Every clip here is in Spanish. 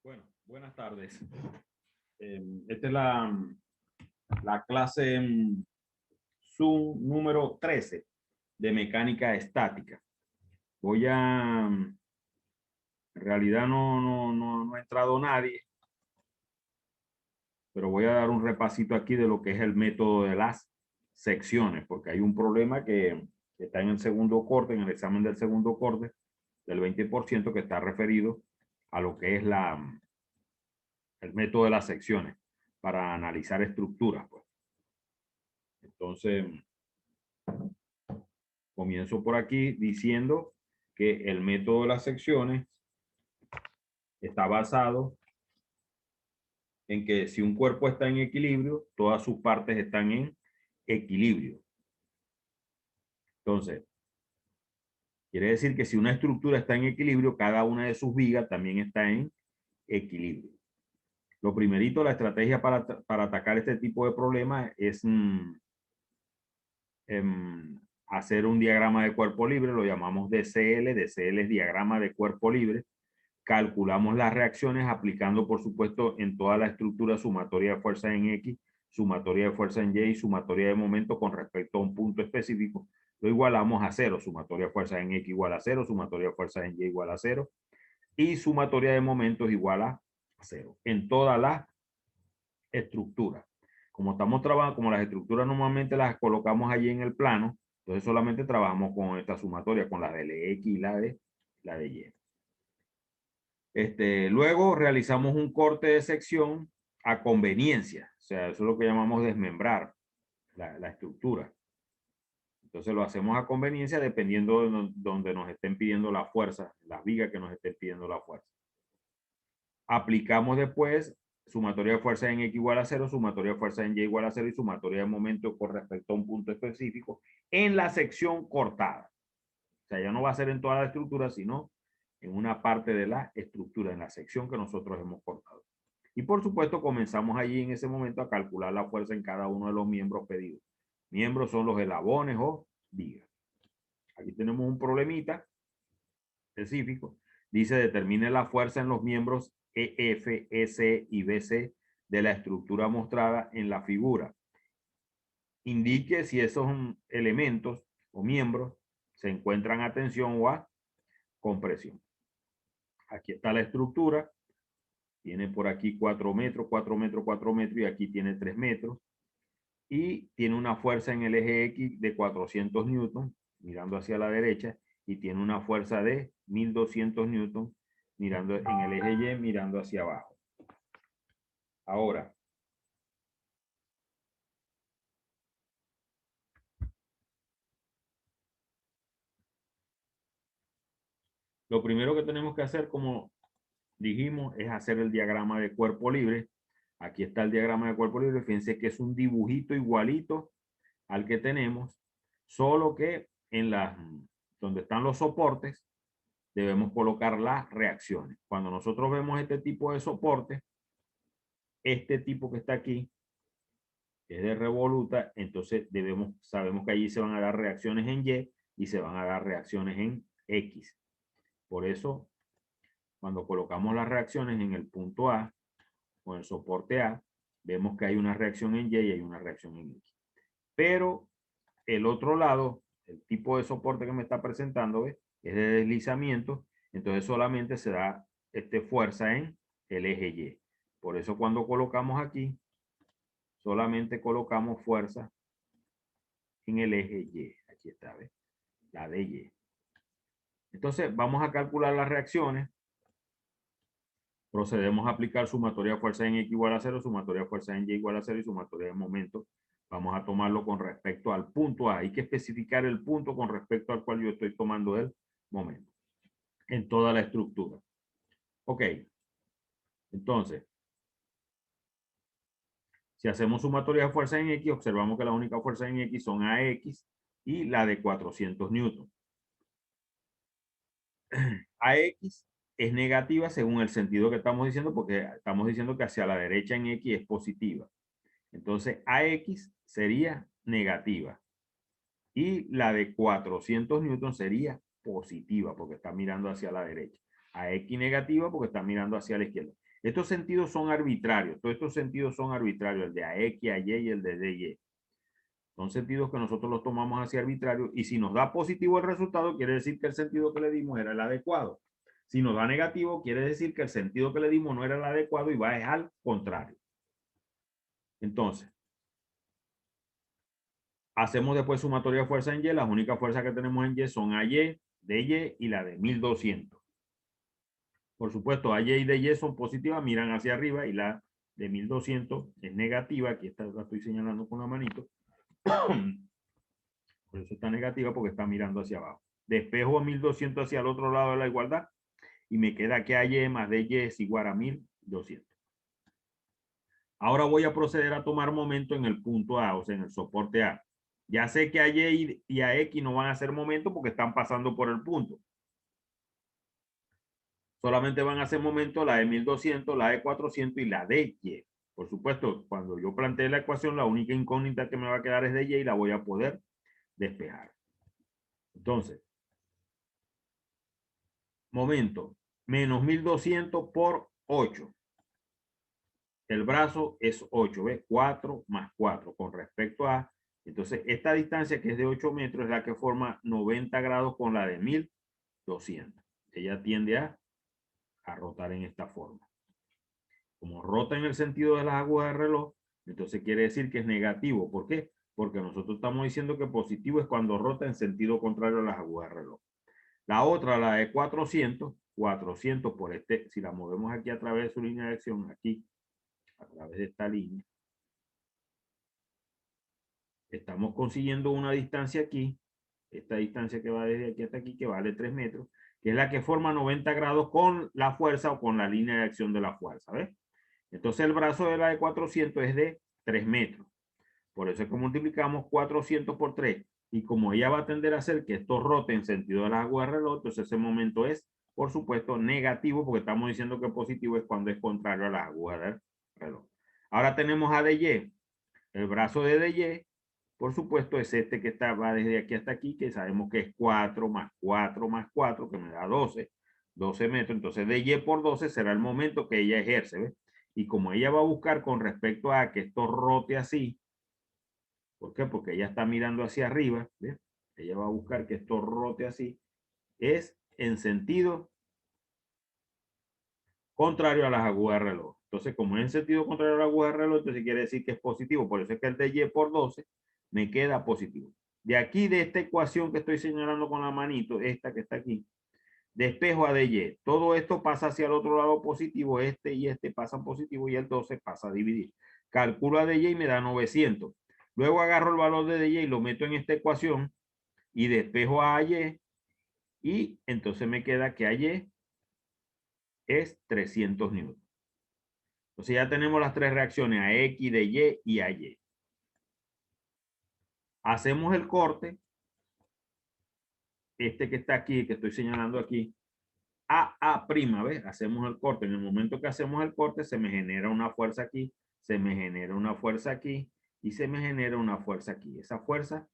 Bueno, buenas tardes. Esta es la clase Zoom número 13 de mecánica estática. En realidad no ha entrado nadie, pero voy a dar un repasito aquí de lo que es el método de las secciones, porque hay un problema que está en el segundo corte, en el examen del segundo corte, del 20% que está referido a lo que es el método de las secciones para analizar estructuras, pues. Entonces, comienzo por aquí diciendo que el método de las secciones está basado en que si un cuerpo está en equilibrio, todas sus partes están en equilibrio. Entonces, quiere decir que si una estructura está en equilibrio, cada una de sus vigas también está en equilibrio. Lo primerito, la estrategia para atacar este tipo de problemas es hacer un diagrama de cuerpo libre, lo llamamos DCL. DCL es diagrama de cuerpo libre. Calculamos las reacciones aplicando, por supuesto, en toda la estructura sumatoria de fuerzas en X, sumatoria de fuerza en Y y sumatoria de momento con respecto a un punto específico. Lo igualamos a cero, sumatoria de fuerzas en X igual a cero, sumatoria de fuerzas en Y igual a cero y sumatoria de momentos igual a cero en todas las estructuras. Como estamos trabajando, como las estructuras normalmente las colocamos allí en el plano, entonces solamente trabajamos con esta sumatoria, con la de X y la de Y. Luego realizamos un corte de sección a conveniencia, o sea, eso es lo que llamamos desmembrar la estructura. Entonces lo hacemos a conveniencia dependiendo de donde nos estén pidiendo la fuerza, las vigas que nos estén pidiendo la fuerza. Aplicamos después sumatoria de fuerza en X igual a 0, sumatoria de fuerza en Y igual a 0 y sumatoria de momento con respecto a un punto específico en la sección cortada. O sea, ya no va a ser en toda la estructura, sino en una parte de la estructura, en la sección que nosotros hemos cortado. Y por supuesto, comenzamos allí en ese momento a calcular la fuerza en cada uno de los miembros pedidos. Miembros son los eslabones o vigas. Aquí tenemos un problemita específico. Dice, determine la fuerza en los miembros EF, EC y BC de la estructura mostrada en la figura. Indique si esos elementos o miembros se encuentran a tensión o a compresión. Aquí está la estructura. Tiene por aquí 4 metros, 4 metros, 4 metros y aquí tiene 3 metros. Y tiene una fuerza en el eje X de 400 newton, mirando hacia la derecha, y tiene una fuerza de 1200 newton, mirando en el eje Y, mirando hacia abajo. Ahora, lo primero que tenemos que hacer, como dijimos, es hacer el diagrama de cuerpo libre. Aquí está el diagrama de cuerpo libre. Fíjense que es un dibujito igualito al que tenemos, solo que en donde están los soportes, debemos colocar las reacciones. Cuando nosotros vemos este tipo de soporte, este tipo que está aquí, que es de revoluta, entonces sabemos que allí se van a dar reacciones en Y y se van a dar reacciones en X. Por eso, cuando colocamos las reacciones en el punto A, con el soporte A, vemos que hay una reacción en Y y hay una reacción en X. Pero el otro lado, el tipo de soporte que me está presentando, ¿ves?, es de deslizamiento, entonces solamente se da fuerza en el eje Y. Por eso cuando colocamos aquí, solamente colocamos fuerza en el eje Y. Aquí está, ¿ves?, la de Y. Entonces vamos a calcular las reacciones. Procedemos a aplicar sumatoria de fuerza en X igual a 0, sumatoria de fuerza en Y igual a 0 y sumatoria de momento. Vamos a tomarlo con respecto al punto A. Hay que especificar el punto con respecto al cual yo estoy tomando el momento en toda la estructura. Ok. Entonces, si hacemos sumatoria de fuerza en X, observamos que la única fuerza en X son AX y la de 400 newton. AX es negativa según el sentido que estamos diciendo, porque estamos diciendo que hacia la derecha en X es positiva. Entonces, AX sería negativa. Y la de 400 newton sería positiva, porque está mirando hacia la derecha. AX negativa porque está mirando hacia la izquierda. Estos sentidos son arbitrarios, todos estos sentidos son arbitrarios, el de AX, AY y el de DY. Son sentidos que nosotros los tomamos hacia arbitrarios y si nos da positivo el resultado, quiere decir que el sentido que le dimos era el adecuado. Si nos da negativo, quiere decir que el sentido que le dimos no era el adecuado y va al contrario. Entonces, hacemos después sumatoria de fuerza en Y. Las únicas fuerzas que tenemos en Y son AY, DY y la de 1200. Por supuesto, AY y DY son positivas, miran hacia arriba y la de 1200 es negativa. Aquí está, la estoy señalando con la manito. Por eso está negativa porque está mirando hacia abajo. Despejo a 1200 hacia el otro lado de la igualdad y me queda que AY más DY es igual a 1200. Ahora voy a proceder a tomar momento en el punto A, o sea, en el soporte A. Ya sé que AY y AX no van a hacer momento porque están pasando por el punto. Solamente van a hacer momento la de 1200, la de 400 y la de Y. Por supuesto, cuando yo plantee la ecuación, la única incógnita que me va a quedar es de Y y la voy a poder despejar. Entonces, momento, menos 1200 por 8. El brazo es 8, ¿ves? 4 más 4 con respecto a... Entonces, esta distancia que es de 8 metros es la que forma 90 grados con la de 1200. Ella tiende a rotar en esta forma. Como rota en el sentido de las agujas del reloj, entonces quiere decir que es negativo. ¿Por qué? Porque nosotros estamos diciendo que positivo es cuando rota en sentido contrario a las agujas del reloj. La otra, la de 400, 400 por este, si la movemos aquí a través de su línea de acción, aquí, a través de esta línea, estamos consiguiendo una distancia aquí, esta distancia que va desde aquí hasta aquí, que vale 3 metros, que es la que forma 90 grados con la fuerza o con la línea de acción de la fuerza, ¿ves? Entonces el brazo de la de 400 es de 3 metros. Por eso es que multiplicamos 400 por 3. Y como ella va a tender a hacer que esto rote en sentido de las agujas del reloj, entonces ese momento es, por supuesto, negativo, porque estamos diciendo que positivo es cuando es contrario a las agujas del reloj. Ahora tenemos a DY. El brazo de DY, por supuesto, es este que va desde aquí hasta aquí, que sabemos que es 4 más 4 más 4, que me da 12. 12 metros. Entonces, DY por 12 será el momento que ella ejerce, ¿ves? Y como ella va a buscar con respecto a que esto rote así, ¿por qué? Porque ella está mirando hacia arriba, ¿ves? Ella va a buscar que esto rote así, es en sentido contrario a las agujas de reloj. Entonces, como es en sentido contrario a las agujas de reloj, entonces quiere decir que es positivo. Por eso es que el de Y por 12 me queda positivo. De aquí, de esta ecuación que estoy señalando con la manito, esta que está aquí, despejo a DY. Todo esto pasa hacia el otro lado positivo. Este y este pasan positivo y el 12 pasa a dividir. Calculo a DY y me da 900. Luego agarro el valor de DY y lo meto en esta ecuación y despejo a AY. Y entonces me queda que AY es 300 newtons. Entonces ya tenemos las tres reacciones, a X, de Y y a Y. Hacemos el corte, este que está aquí, que estoy señalando aquí, A', ¿ves? Hacemos el corte. En el momento que hacemos el corte, se me genera una fuerza aquí, se me genera una fuerza aquí y se me genera una fuerza aquí. Esa fuerza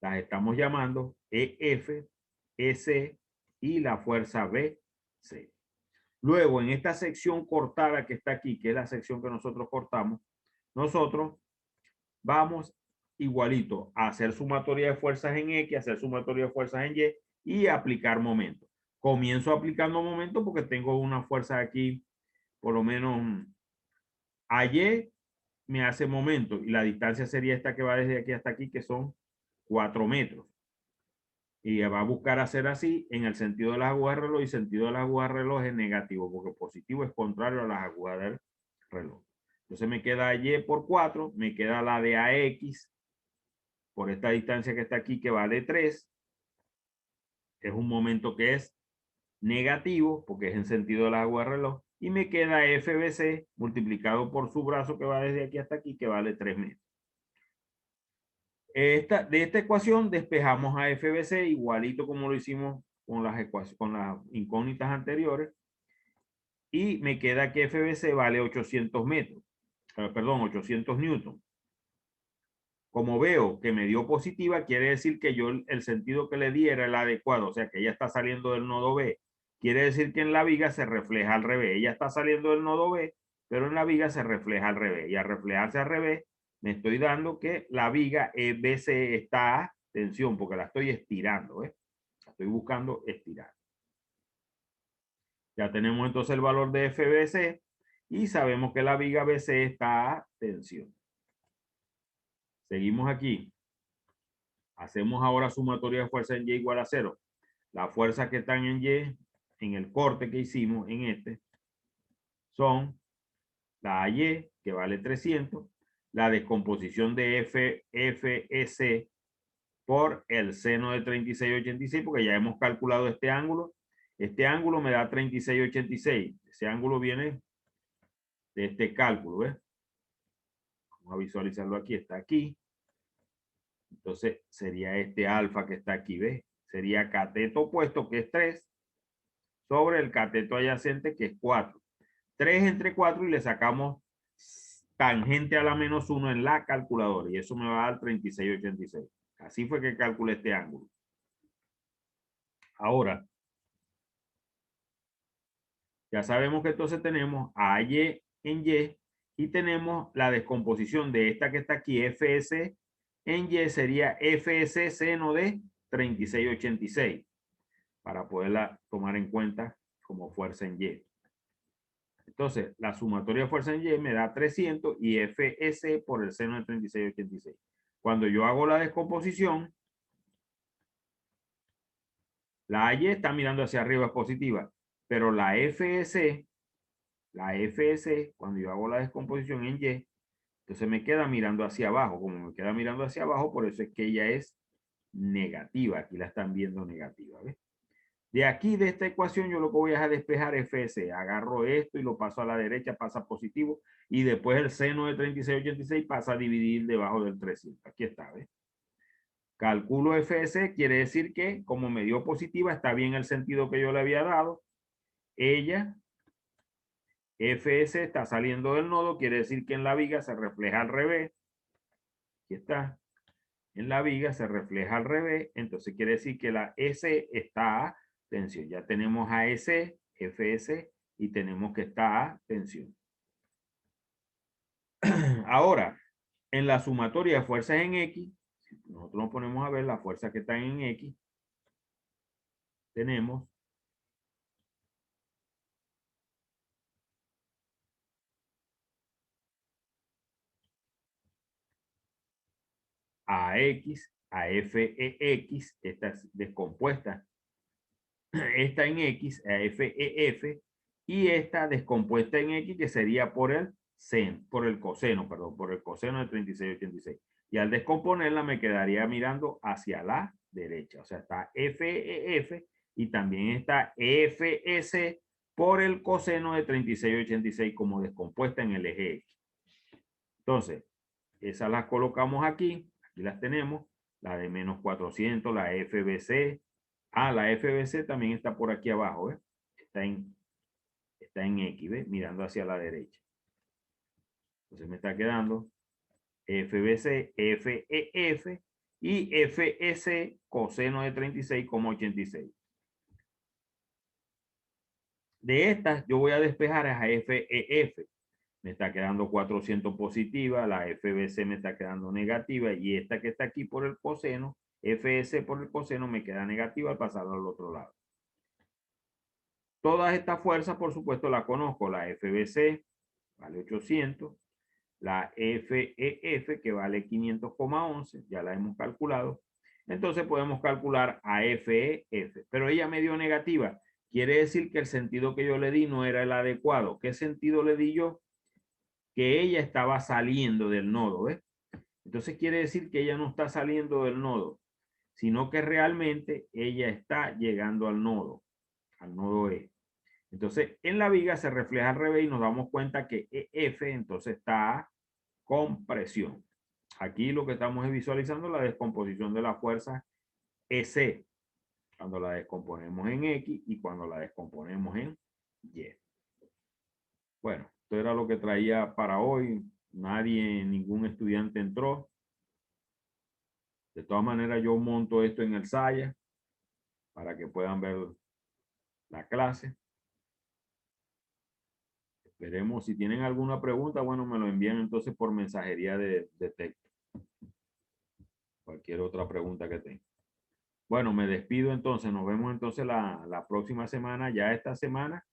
las estamos llamando EF, EC y la fuerza BC. Luego, en esta sección cortada que está aquí, que es la sección que nosotros cortamos, nosotros vamos igualito a hacer sumatoria de fuerzas en X, hacer sumatoria de fuerzas en Y y aplicar momento. Comienzo aplicando momento porque tengo una fuerza aquí, por lo menos a Y me hace momento y la distancia sería esta que va desde aquí hasta aquí, que son 4 metros. Y va a buscar hacer así en el sentido de las agujas del reloj y sentido de las agujas del reloj es negativo porque positivo es contrario a las agujas del reloj. Entonces me queda Y por 4, me queda la de AX por esta distancia que está aquí que vale 3. Es un momento que es negativo porque es en sentido de las agujas del reloj. Y me queda FBC multiplicado por su brazo que va desde aquí hasta aquí que vale 3 metros. De esta ecuación despejamos a FBC igualito como lo hicimos con las incógnitas anteriores. Y me queda que FBC vale 800 metros. Perdón, 800 newton. Como veo que me dio positiva, quiere decir que yo el sentido que le di era el adecuado. O sea, que ella está saliendo del nodo B. quiere decir que en la viga se refleja al revés. Ella está saliendo del nodo B, pero en la viga se refleja al revés. Y al reflejarse al revés, me estoy dando que la viga BC está a tensión, porque la estoy estirando, ¿eh? La estoy buscando estirar. Ya tenemos entonces el valor de FBC y sabemos que la viga BC está a tensión. Seguimos aquí. Hacemos ahora sumatoria de fuerza en Y igual a 0. Las fuerzas que están en Y, en el corte que hicimos en este, son la AY, que vale 300, la descomposición de FEC por el seno de 36,86, porque ya hemos calculado este ángulo. Este ángulo me da 36,86. Ese ángulo viene de este cálculo, ¿ves? Vamos a visualizarlo aquí, está aquí. Entonces sería este alfa que está aquí, ¿ves? Sería cateto opuesto, que es 3, sobre el cateto adyacente, que es 4. 3 entre 4 y le sacamos tangente a la menos 1 en la calculadora. Y eso me va a dar 36,86. Así fue que calculé este ángulo. Ahora, ya sabemos que entonces tenemos AY en Y y tenemos la descomposición de esta que está aquí, FS en Y, sería FS seno de 36,86 para poderla tomar en cuenta como fuerza en Y. Entonces, la sumatoria de fuerza en Y me da 300 y FS por el seno de 36,86. Cuando yo hago la descomposición, la AY está mirando hacia arriba, es positiva, pero la FS, cuando yo hago la descomposición en Y, entonces me queda mirando hacia abajo. Como me queda mirando hacia abajo, por eso es que ella es negativa. Aquí la están viendo negativa, ¿ves? De aquí, de esta ecuación, yo lo que voy a despejar FS. Agarro esto y lo paso a la derecha, pasa positivo. Y después el seno de 36,86 pasa a dividir debajo del 300. Aquí está, ¿ves? Calculo FS, quiere decir que como me dio positiva, está bien el sentido que yo le había dado. Ella, FS, está saliendo del nodo, quiere decir que en la viga se refleja al revés. Aquí está. En la viga se refleja al revés, entonces quiere decir que la S está a tensión. Ya tenemos a S, FS, y tenemos que está a tensión. Ahora, en la sumatoria de fuerzas en X, si nosotros nos ponemos a ver las fuerzas que están en X, tenemos a X, a FEX, esta es descompuesta, esta en X, a FEF, y esta descompuesta en X, que sería por el coseno, perdón, por el coseno de 36,86. Y al descomponerla me quedaría mirando hacia la derecha. O sea, está FEF y también está FS por el coseno de 36,86 como descompuesta en el eje X. Entonces, esas las colocamos aquí. Aquí las tenemos. La de menos 400, la FBC. Ah, la FBC también está por aquí abajo, ¿ves? Está en X, ¿ves? Mirando hacia la derecha. Entonces me está quedando FBC, FEF y FS coseno de 36,86. De estas yo voy a despejar a FEF. Me está quedando 400 positiva, la FBC me está quedando negativa y esta que está aquí por el coseno, FS por el coseno, me queda negativa al pasarlo al otro lado. Todas estas fuerzas, por supuesto, las conozco. La FBC vale 800, la FEF que vale 500,11, ya la hemos calculado. Entonces podemos calcular a FEF, pero ella me dio negativa. Quiere decir que el sentido que yo le di no era el adecuado. ¿Qué sentido le di yo? Que ella estaba saliendo del nodo, ¿ves? Entonces quiere decir que ella no está saliendo del nodo, sino que realmente ella está llegando al nodo E. Entonces, en la viga se refleja al revés y nos damos cuenta que EF entonces está con presión. Aquí lo que estamos es visualizando la descomposición de la fuerza EC, cuando la descomponemos en X y cuando la descomponemos en Y. Bueno, esto era lo que traía para hoy. Nadie, ningún estudiante entró. De todas maneras, yo monto esto en el Saya para que puedan ver la clase. Esperemos, si tienen alguna pregunta, bueno, me lo envían entonces por mensajería de texto. Cualquier otra pregunta que tengan. Bueno, me despido entonces. Nos vemos entonces la próxima semana. Ya esta semana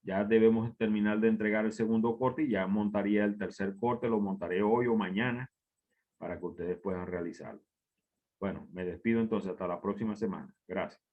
ya debemos terminar de entregar el segundo corte y ya montaría el tercer corte. Lo montaré hoy o mañana para que ustedes puedan realizarlo. Bueno, me despido entonces hasta la próxima semana. Gracias.